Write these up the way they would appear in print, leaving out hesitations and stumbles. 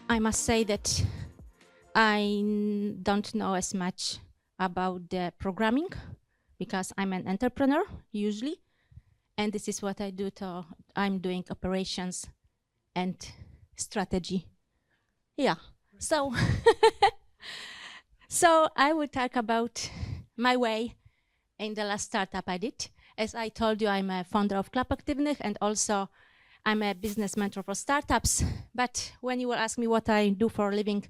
I must say that I don't know as much about the programming because I'm an entrepreneur usually, and this is what I do. I'm doing operations and strategy. Yeah, so so I will talk about my way in the last startup I did. As I told you, I'm a founder of Klub Aktywnych, and also I'm a business mentor for startups. But when you will ask me what I do for a living,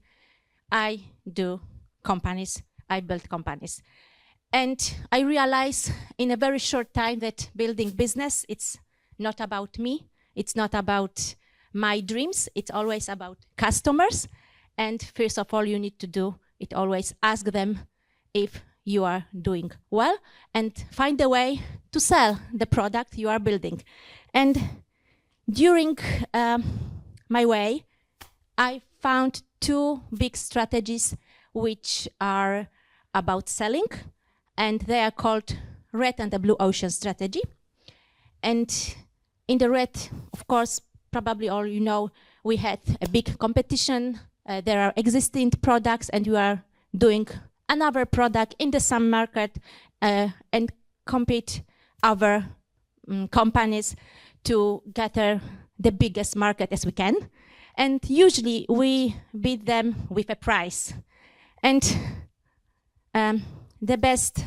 I do companies. I build companies. And I realize in a very short time that building business, it's not about me. It's not about my dreams. It's always about customers. And first of all, you need to do it always ask them if you are doing well and find a way to sell the product you are building. And during my way, I found two big strategies which are about selling, and they are called red and the blue ocean strategy. And in the red, of course, probably all you know, we had a big competition. There are existing products, and you are doing another product in the same market and compete other companies to gather the biggest market as we can. And usually we beat them with a price. And the best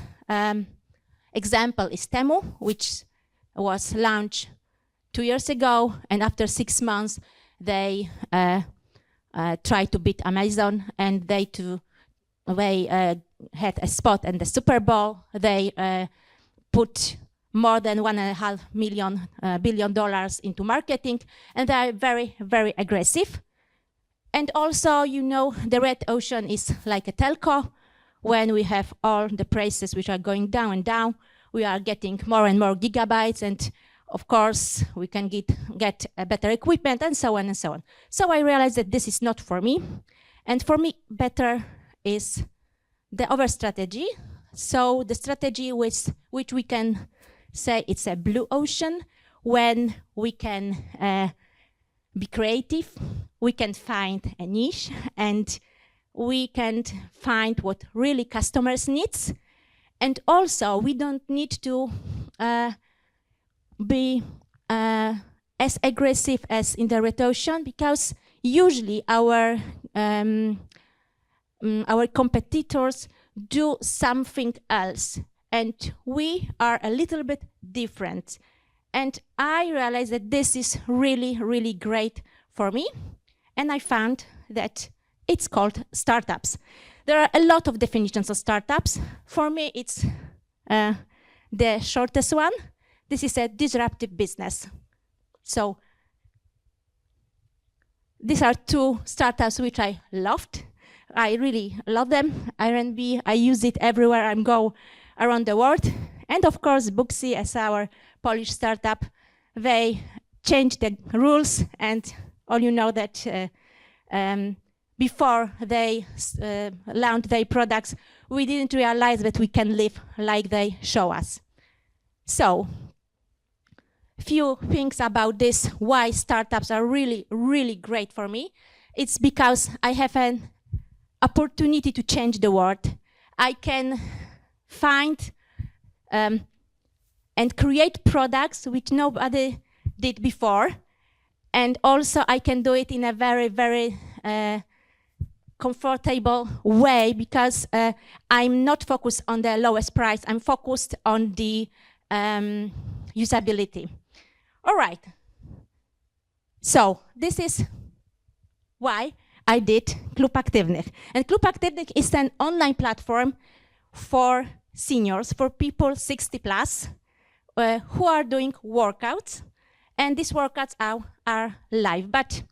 example is Temu, which was launched 2 years ago, and after 6 months they tried to beat Amazon, and they had a spot in the Super Bowl. They put more than $1.5 billion into marketing, and they are very, very aggressive. And also, you know, the red ocean is like a telco. When we have all the prices which are going down and down, we are getting more and more gigabytes, and of course, we can get a better equipment, and so on and so on. So I realized that this is not for me, and for me, better is the other strategy. So the strategy which we can say it's a blue ocean, when we can be creative, we can find a niche, and we can find what really customers needs. And also, we don't need to be as aggressive as in the red ocean, because usually our competitors do something else, and we are a little bit different. And I realized that this is really, really great for me, and I found that it's called startups. There are a lot of definitions of startups. For me, it's the shortest one. This is a disruptive business. So these are two startups which I loved. I really love them. R&B, I use it everywhere I go around the world. And of course, Booksy, as our Polish startup, they changed the rules, and all you know that before they launched their products, we didn't realize that we can live like they show us. So, few things about this, why startups are really, really great for me. It's because I have an opportunity to change the world. I can find and create products which nobody did before. And also I can do it in a very, very comfortable way, because I'm not focused on the lowest price. I'm focused on the usability. All right. So this is why I did Klub Aktywnych. And Klub Aktywnych is an online platform for seniors, for people 60 plus, who are doing workouts. And these workouts are live. But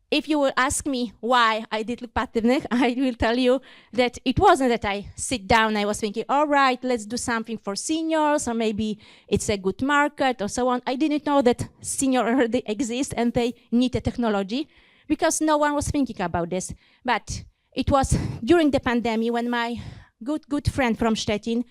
if you will ask me why I did Klub Aktywnych, I will tell you that it wasn't that I sit down, I was thinking, all right, let's do something for seniors, or maybe it's a good market, or so on. I didn't know that seniors already exist and they need a technology, because no one was thinking about this. But it was during the pandemic when my good friend from Szczecin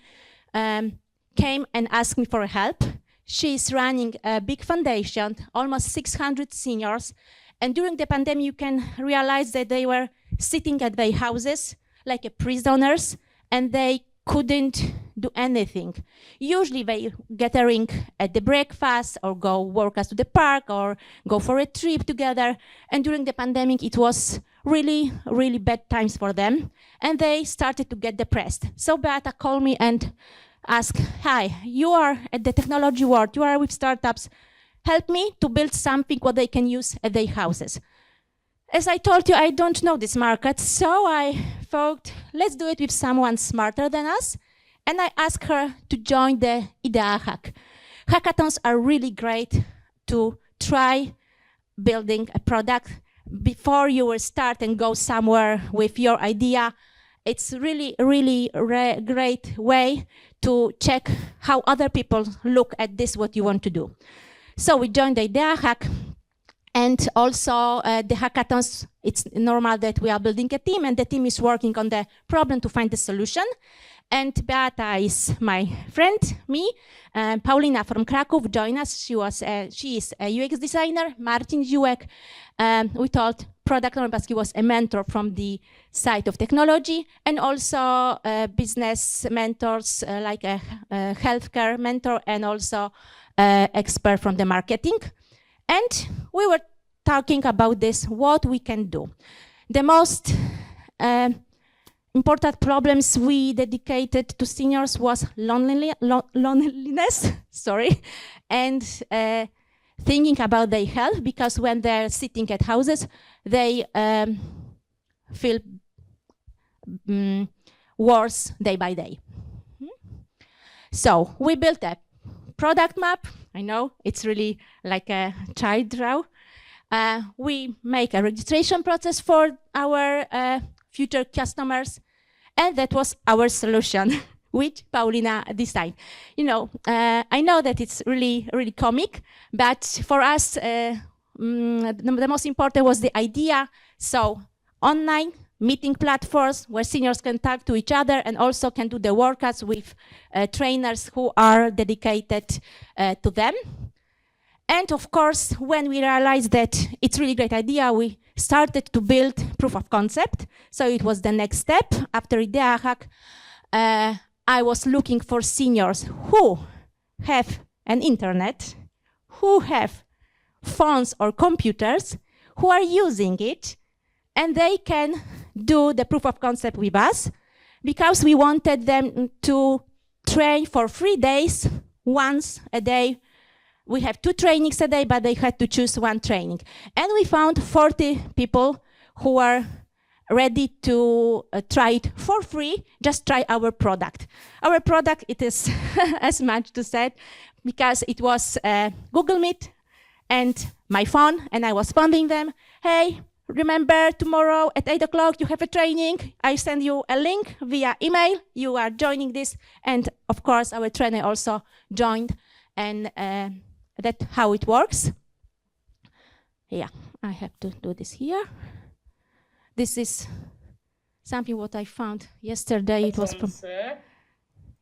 came and asked me for help. She's running a big foundation, almost 600 seniors. And during the pandemic, you can realize that they were sitting at their houses like prisoners, and they couldn't do anything. Usually they gathering at the breakfast or go work us to the park or go for a trip together. And during the pandemic, it was really, really bad times for them. And they started to get depressed. So Beata called me and asked, hi, you are at the technology world, you are with startups. Help me to build something what they can use at their houses. As I told you, I don't know this market, so I thought, let's do it with someone smarter than us. And I asked her to join the Idea Hack. Hackathons are really great to try building a product before you will start and go somewhere with your idea. It's really, really great way to check how other people look at this, what you want to do. So we joined the Idea Hack. And also the hackathons, it's normal that we are building a team and the team is working on the problem to find the solution. And Beata is my friend, me. Paulina from Kraków joined us. She is a UX designer. Martin Ziłek, we thought product owner, but he was a mentor from the side of technology, and also business mentors like a healthcare mentor and also expert from the marketing. And we were talking about this, what we can do. The most important problems we dedicated to seniors was loneliness, sorry, and thinking about their health, because when they're sitting at houses, they feel worse day by day. So we built a product map. I know it's really like a child draw. We make a registration process for our future customers, and that was our solution, which Paulina designed. You know, I know that it's really, really comic, but for us, the most important was the idea. So online meeting platforms where seniors can talk to each other and also can do the workouts with trainers who are dedicated to them. And of course, when we realized that it's a really great idea, we started to build proof of concept. So it was the next step. After Idea Hack, I was looking for seniors who have an internet, who have phones or computers, who are using it, and they can do the proof of concept with us, because we wanted them to train for 3 days, once a day. We have 2 trainings a day, but they had to choose 1 training. And we found 40 people who are ready to try it for free, just try our product. Our product, it is as much to say, because it was Google Meet and my phone, and I was phoning them, hey, remember tomorrow at 8 o'clock you have a training. I send you a link via email. You are joining this. And of course, our trainer also joined. And that's how it works. Yeah, I have to do this here. This is something what I found yesterday. It was from...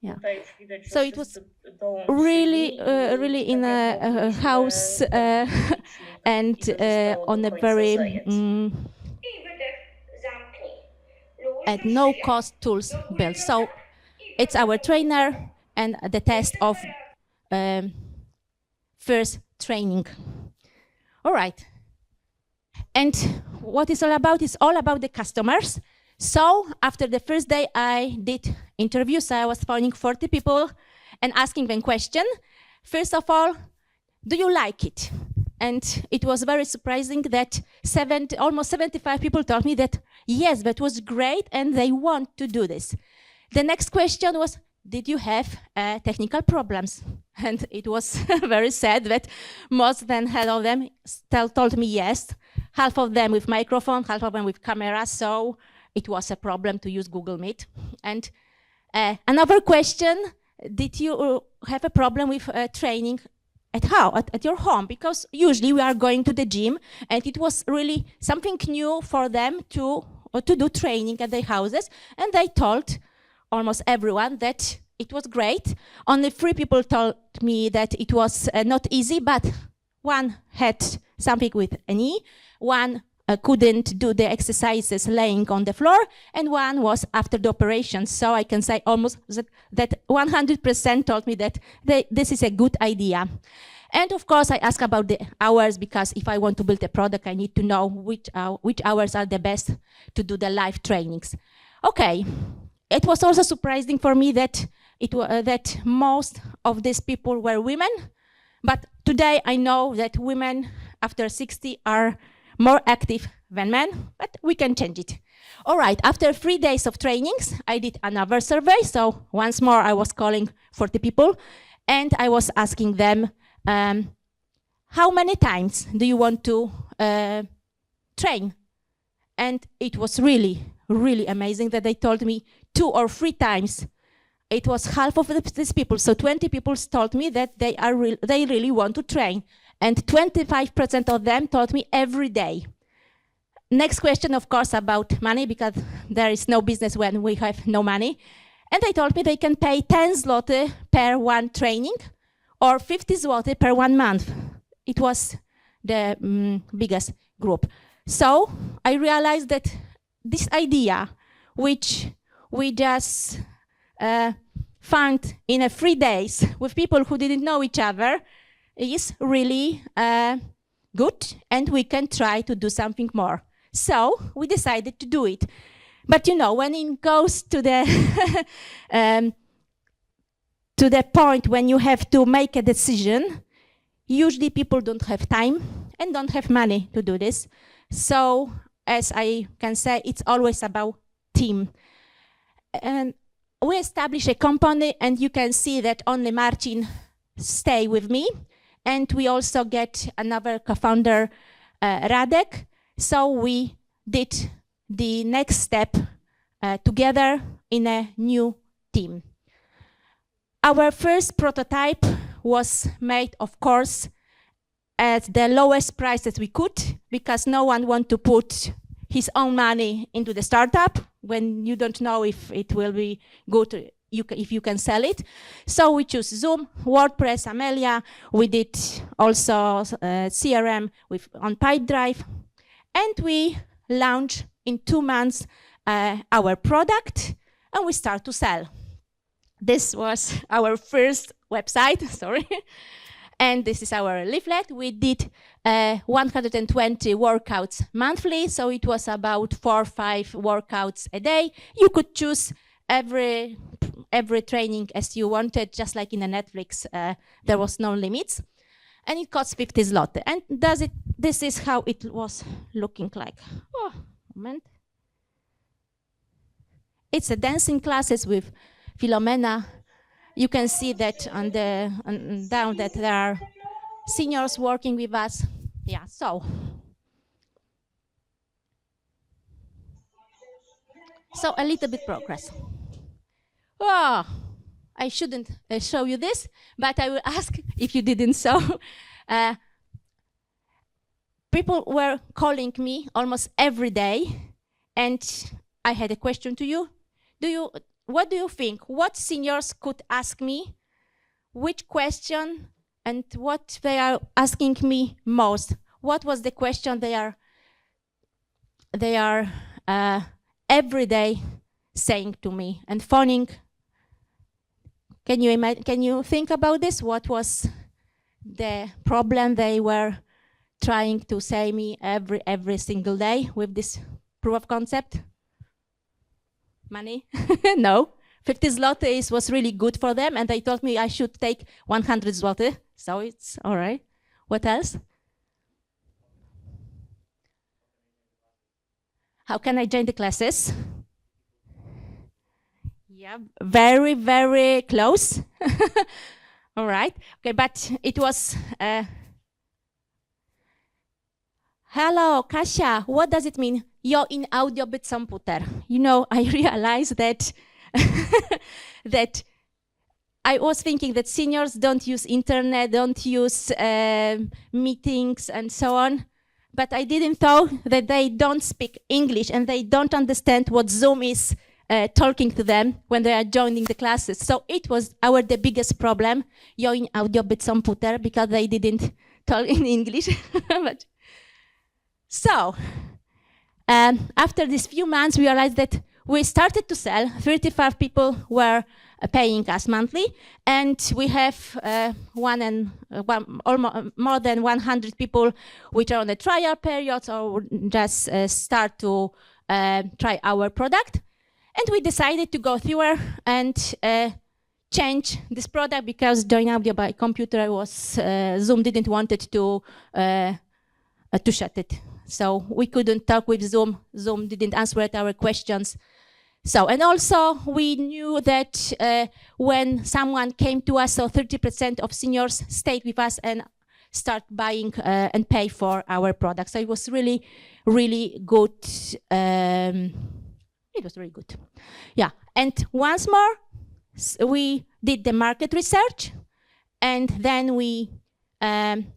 Yeah. So it was really, really in a house and on a very at no cost tools built. So it's our trainer and the test of first training. All right. And what it's all about is all about the customers. So after the first day, I did interviews. I was phoning 40 people and asking them question. First of all, do you like it? And it was very surprising that almost 75 people told me that yes, that was great and they want to do this. The next question was, did you have technical problems? And it was very sad that most than half of them told me yes. Half of them with microphone, half of them with camera. So it was a problem to use Google Meet. And another question, did you have a problem with training at your home? Because usually we are going to the gym, and it was really something new for them to do training at their houses. And they told almost everyone that it was great. Only 3 people told me that it was not easy, but one had something with a knee, one couldn't do the exercises laying on the floor, and one was after the operation. So I can say almost that 100% told me that this is a good idea. And of course, I ask about the hours, because if I want to build a product, I need to know which hours are the best to do the live trainings. Okay, it was also surprising for me that that most of these people were women, but today I know that women after 60 are more active than men, but we can change it. All right, after 3 days of trainings, I did another survey. So once more, I was calling 40 people, and I was asking them, how many times do you want to train? And it was really, really amazing that they told me 2 or 3 times. It was half of these people, so 20 people told me that they really want to train. And 25% of them told me every day. Next question, of course, about money, because there is no business when we have no money. And they told me they can pay 10 zloty per one training or 50 zloty per 1 month. It was the biggest group. So I realized that this idea, which we just found in 3 days with people who didn't know each other, is really good, and we can try to do something more. So we decided to do it. But you know, when it goes to the to the point when you have to make a decision, usually people don't have time and don't have money to do this. So as I can say, it's always about team. And we established a company, and you can see that only Marcin stay with me. And we also get another co-founder, Radek. So we did the next step together in a new team. Our first prototype was made, of course, at the lowest price that we could, because no one wants to put his own money into the startup when you don't know if it will be good, if you can sell it. So we choose Zoom, WordPress, Amelia. We did also CRM on Pipedrive. And we launched in 2 months our product, and we start to sell. This was our first website, sorry. And this is our leaflet. We did 120 workouts monthly, so it was about 4 or 5 workouts a day. You could choose every training as you wanted, just like in a Netflix, there was no limits. And it cost 50 zloty. And this is how it was looking like. Oh, moment. It's a dancing classes with Filomena. You can see that down that there are seniors working with us. Yeah, so a little bit progress. Oh, I shouldn't show you this, but I will ask if you didn't so. People were calling me almost every day, and I had a question to you. What do you think? What seniors could ask me? Which question and what they are asking me most? What was the question they are every day saying to me and phoning? Can you imagine? Can you think about this? What was the problem they were trying to say me every single day with this proof of concept? Money? No. 50 zloty was really good for them, and they told me I should take 100 zloty, so it's all right. What else? How can I join the classes? Yeah, very, very close. All right. Okay, but it was, hello, Kasia, what does it mean? Jo in audio być komputer. You know, I realized that that I was thinking that seniors don't use internet, don't use meetings and so on. But I didn't know that they don't speak English and they don't understand what Zoom is talking to them when they are joining the classes. So it was the biggest problem, join audio bez komputer, because they didn't talk in English. But so after these few months, we realized that we started to sell. 35 people were paying us monthly, and we have more than 100 people which are on the trial period or just start to try our product. And we decided to go through and change this product, because join audio by computer was Zoom didn't want it to shut it. So we couldn't talk with Zoom. Zoom didn't answer our questions. So, and also we knew that when someone came to us, so 30% of seniors stayed with us and start buying and pay for our products. So it was really, really good. It was really good. Yeah, and once more, we did the market research, and then we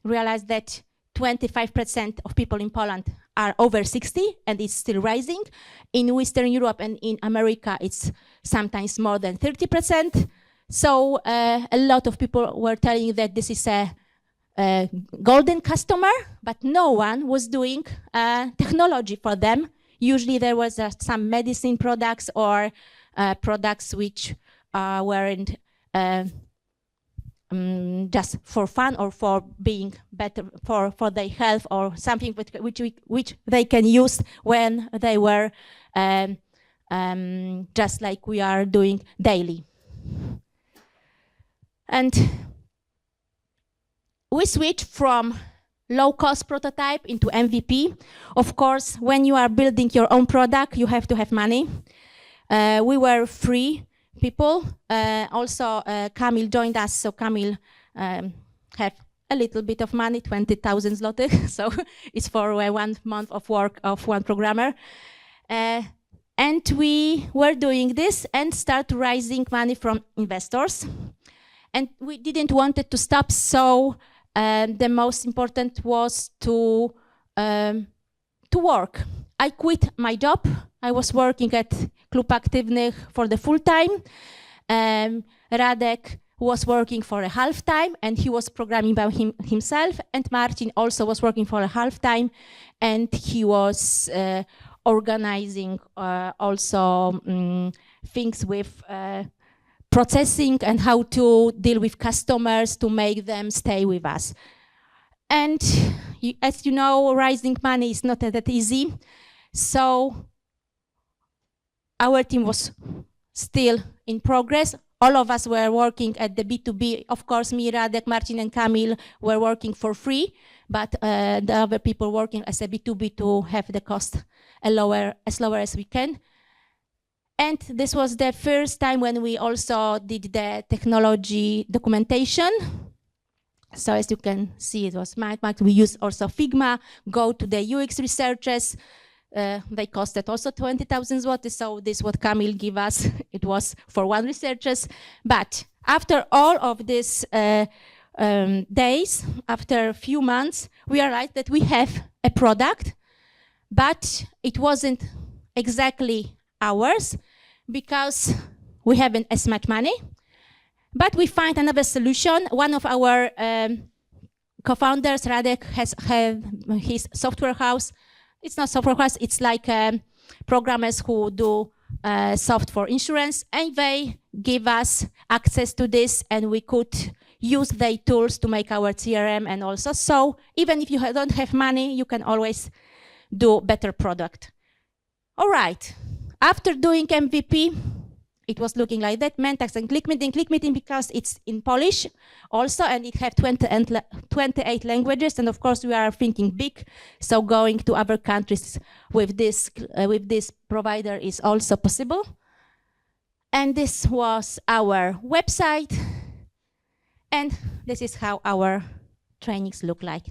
realized that 25% of people in Poland are over 60, and it's still rising. In Western Europe and in America, it's sometimes more than 30%. So a lot of people were telling that this is a golden customer, but no one was doing technology for them. Usually there was some medicine products or products which weren't just for fun or for being better for their health, or something which they can use when they were just like we are doing daily. And we switched from low-cost prototype into MVP. Of course, when you are building your own product, you have to have money. We were free people. Also, Kamil joined us, so Kamil have a little bit of money, 20,000 zlotych. So it's for 1 month of work of one programmer. And we were doing this and start raising money from investors. And we didn't want it to stop, so the most important was to work. I quit my job. I was working at Klub Aktywnych for the full time. Radek was working for a half time, and he was programming by himself. And Marcin also was working for a half time, and he was organizing also things with processing and how to deal with customers to make them stay with us. And as you know, raising money is not that easy. So our team was still in progress. All of us were working at the B2B. Of course, me, Radek, Marcin, and Kamil were working for free, but the other people working as a B2B to have the cost as lower as we can. And this was the first time when we also did the technology documentation. So as you can see, it was Mike. We used also Figma, go to the UX researchers. They costed also 20,000 zloty, so this is what Kamil gave us. It was for one researchers. But after all of these days, after a few months, we realized that we have a product, but it wasn't exactly ours because we haven't as much money. But we find another solution. One of our co-founders, Radek, has his software house. It's not software house, it's like programmers who do soft for insurance, and they give us access to this, and we could use their tools to make our CRM and also. So even if you don't have money, you can always do better product. All right, after doing MVP, it was looking like that, Mentax and ClickMeeting because it's in Polish also, and it have 28 languages, and of course we are thinking big, so going to other countries with this provider is also possible. And this was our website, and this is how our trainings look like.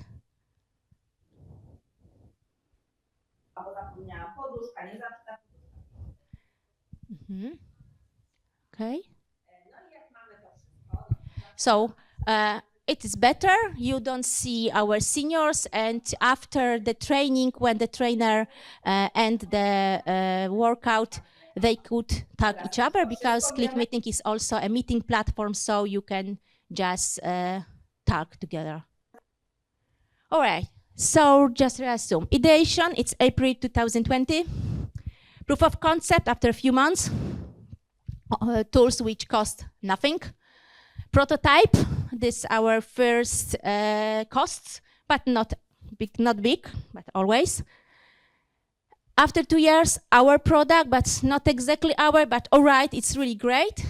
Okay. So it is better. You don't see our seniors, and after the training, when the trainer and the workout, they could talk each other, because Click Meeting is also a meeting platform, so you can just talk together. All right, so just resume. Ideation, it's April 2020. Proof of concept after a few months. Tools which cost nothing. Prototype, this is our first costs, but not big, but always. After 2 years, our product, but not exactly our, but all right, it's really great.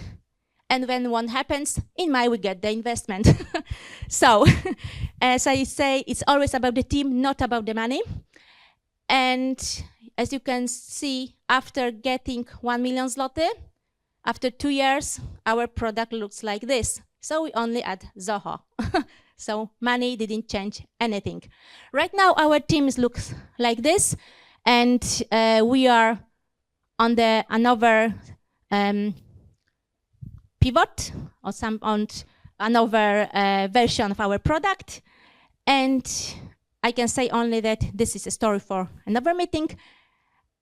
And when one happens, in May we get the investment. So, as I say, it's always about the team, not about the money. And as you can see, after getting 1 million zloty, after 2 years, our product looks like this. So we only add Zoho. So money didn't change anything. Right now, our team looks like this, and we are on another pivot or on another version of our product. And I can say only that this is a story for another meeting.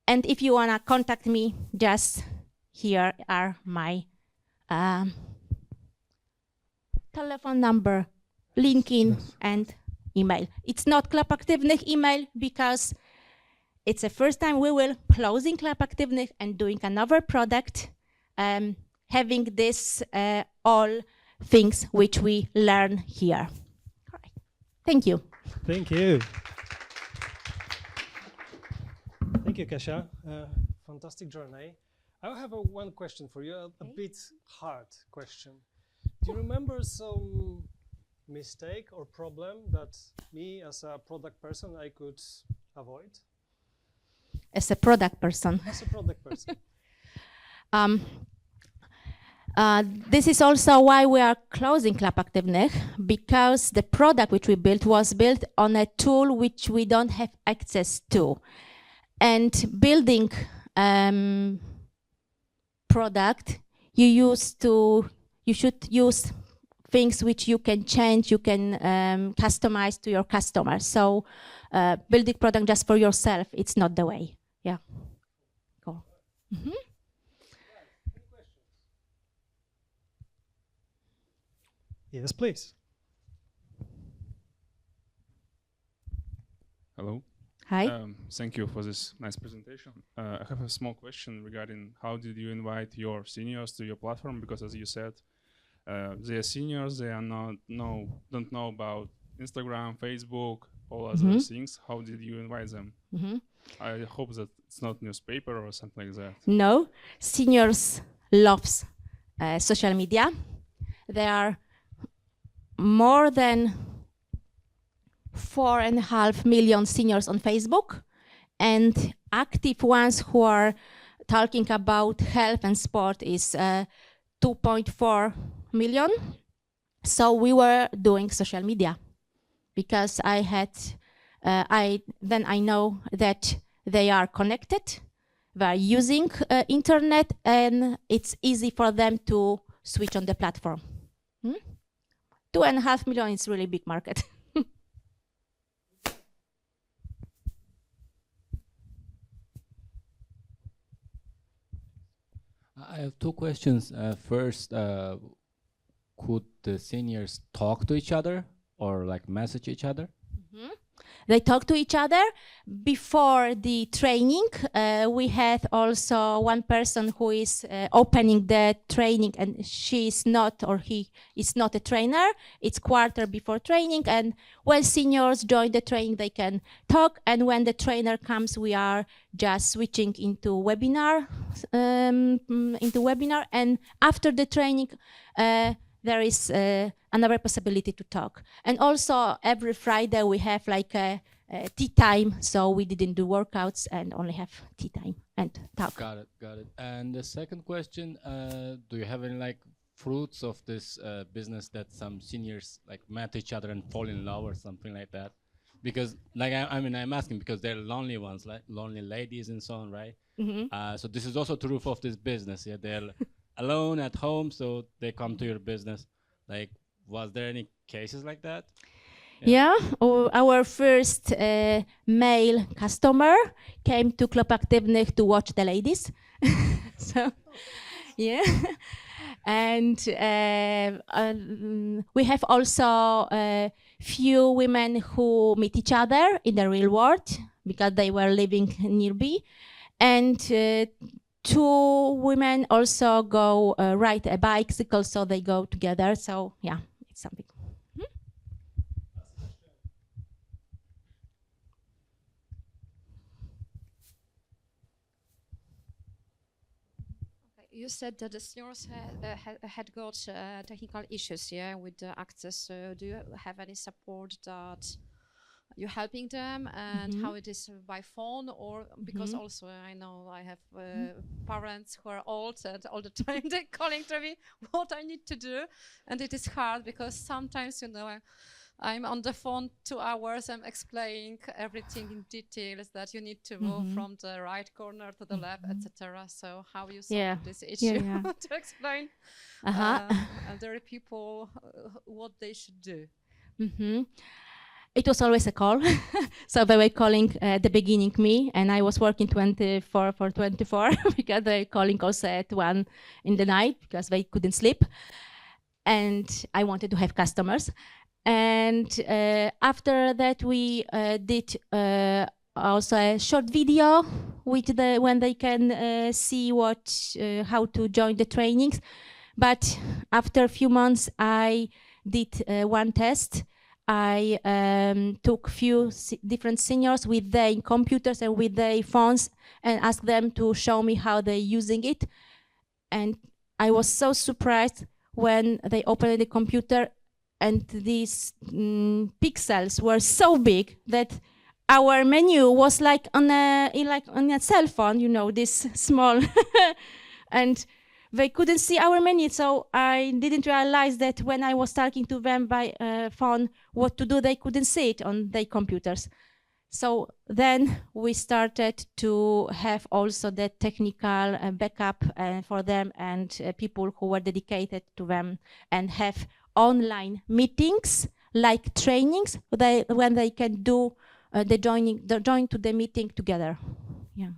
And if you wanna contact me, just here are my telephone number, LinkedIn, and email. It's not Klub Aktywnych email, because it's the first time we will closing Klub Aktywnych and doing another product, having this all things which we learn here. All right. Thank you. Thank you. Thank you, Kasia. Fantastic journey. I have one question for you, a bit hard question. Do you remember some mistake or problem that me as a product person I could avoid? As a product person. As a product person. This is also why we are closing Klub Aktywnych, because the product which we built was built on a tool which we don't have access to. And building product, you should use things which you can change, you can customize to your customer. So building product just for yourself, it's not the way. Yeah. Cool. Mm-hmm. Yes, please. Hello. Hi. Thank you for this nice presentation. I have a small question regarding how did you invite your seniors to your platform? Because as you said, they are seniors, they are don't know about Instagram, Facebook, all other things. How did you invite them? I hope that it's not newspaper or something like that. No, seniors loves social media. There are more than 4.5 million seniors on Facebook, and active ones who are talking about health and sport is 2.4 million. So we were doing social media because I know that they are connected, they are using internet, and it's easy for them to switch on the platform. 2.5 million is really big market. I have two questions. First, could the seniors talk to each other or like message each other? They talk to each other. Before the training, we had also one person who is opening the training, and she is not, or he is not a trainer. It's quarter before training, and when seniors join the training, they can talk, and when the trainer comes, we are just switching into webinar, and after the training, there is another possibility to talk. And also every Friday we have like a tea time, so we didn't do workouts and only have tea time and talk. Got it. And the second question, do you have any like fruits of this business that some seniors like met each other and fall in love or something like that? Because like I'm asking because they're lonely ones, like lonely ladies and so on, right? So this is also true of this business. Yeah, they're alone at home, so they come to your business. Like, was there any cases like that? Yeah, our first male customer came to Klub Aktywnych to watch the ladies. So, yeah. And we have also few women who meet each other in the real world because they were living nearby. And 2 women also go ride a bicycle, so they go together. So yeah, it's something. You said that the seniors had got technical issues, yeah, with the access. So do you have any support that you're helping them, and how it is by phone, or because also I know I have parents who are old and all the time they're calling to me what I need to do, and it is hard because sometimes, you know, I'm on the phone 2 hours. I'm explaining everything in details that you need to move from the right corner to the left, etc. So how you solve this issue to explain elderly people what they should do? It was always a call. So they were calling at the beginning me, and I was working 24 for 24 because they were calling also at 1 in the night because they couldn't sleep. And I wanted to have customers. And after that, we did also a short video with when they can see how to join the trainings. But after a few months, I did one test. I took few different seniors with their computers and with their phones and asked them to show me how they're using it. And I was so surprised when they opened the computer and these pixels were so big that our menu was like on a cell phone, you know, this small. And they couldn't see our menu, so I didn't realize that when I was talking to them by phone what to do, they couldn't see it on their computers. So then we started to have also the technical backup for them and people who were dedicated to them, and have online meetings like trainings when they can do join to the meeting together. Yeah.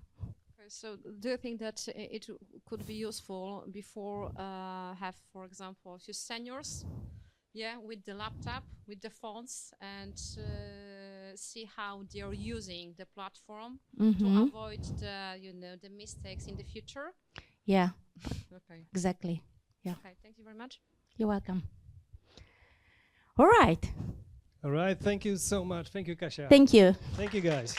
So do you think that it could be useful before have, for example, a few seniors, with the laptop, with the phones, and see how they're using the platform to avoid the mistakes in the future? Yeah. Okay. Exactly. Yeah. Okay. Thank you very much. You're welcome. All right. All right. Thank you so much. Thank you, Kasia. Thank you. Thank you, guys.